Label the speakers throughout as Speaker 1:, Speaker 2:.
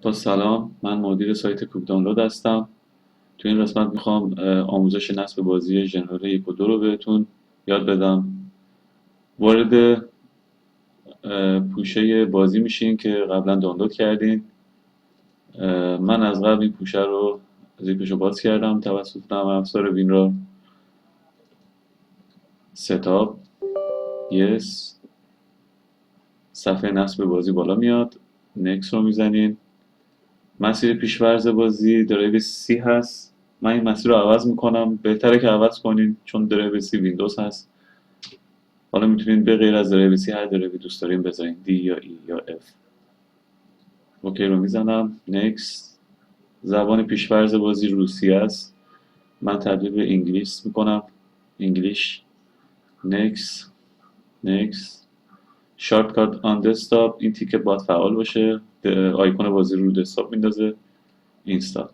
Speaker 1: با سلام، من مدیر سایت کوک دانلود هستم. تو این قسمت میخوام آموزش نصب بازی ژنرال 1 و 2 رو بهتون یاد بدم. وارد پوشه بازی میشین که قبلا دانلود کردین. من از قبل این پوشه رو زیپش باز کردم توسط نرم افزار وینرار. ستاپ، یس، صفحه نصب بازی بالا میاد. نکس رو میزنین. مسیر پیشورز بازی درایو سی هست. من این مسیر رو عوض میکنم، بهتره که عوض کنین چون درایو سی ویندوز هست. حالا میتونین به غیر از درایو سی هر درایوی دوست دارین بذارین، دی یا ای یا اف. اوکی رو میزنم. نکس. زبان پیشورز بازی روسی است. من تبدیل به انگلیس میکنم، انگلیش. نکس. نکس. شارت کات آن دسکتاپ، این تیکه باید فعال باشه. آیکون بازی رو دسکتاپ میندازه. اینستا.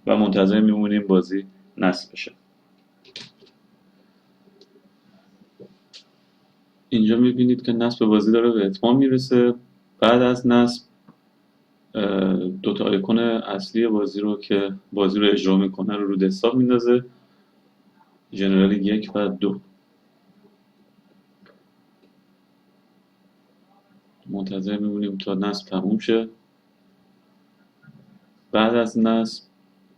Speaker 1: و منتظر میمونیم بازی نصب بشه. اینجا میبینید که نصب بازی داره به اتمام میرسه. بعد از نصب دو تا آیکون اصلی بازی رو که بازی رو اجرا میکنه رو دسکتاپ میندازه. ژنرال 1 و 2. منتظر میمونیم تا نصب تموم شه. بعد از نصب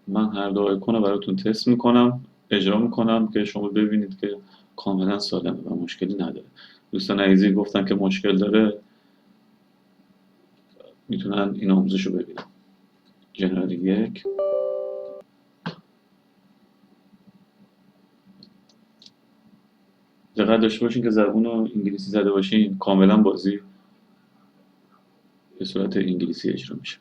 Speaker 1: من هر دو آیکون رو براتون تست میکنم، اجرا میکنم که شما ببینید که کاملا سالمه و مشکلی نداره. دوستان عزیزی گفتن که مشکل داره، میتونن این آموزش رو ببینن. ژنرال 1. دقت داشته باشین که زبون رو انگلیسی زده باشین، کاملا بازی به صورت انگلیسی اجرا میشه.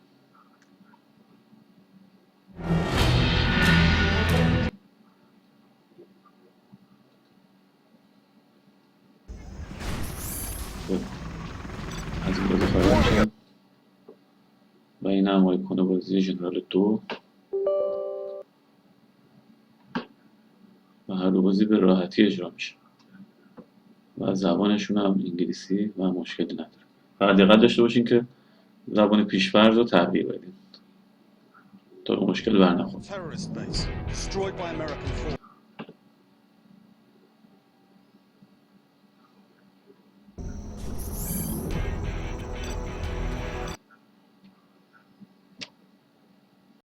Speaker 1: خب، از این بازی خارج میشم و این هم آیکون بازی ژنرال 2 و هر دو بازی به راحتی اجرا میشه و زبانشون هم انگلیسی و مشکلی نداره. فقط دقت داشته باشین که زبان پیش‌فرض رو تغییر بدین تا مشکل برنخوره.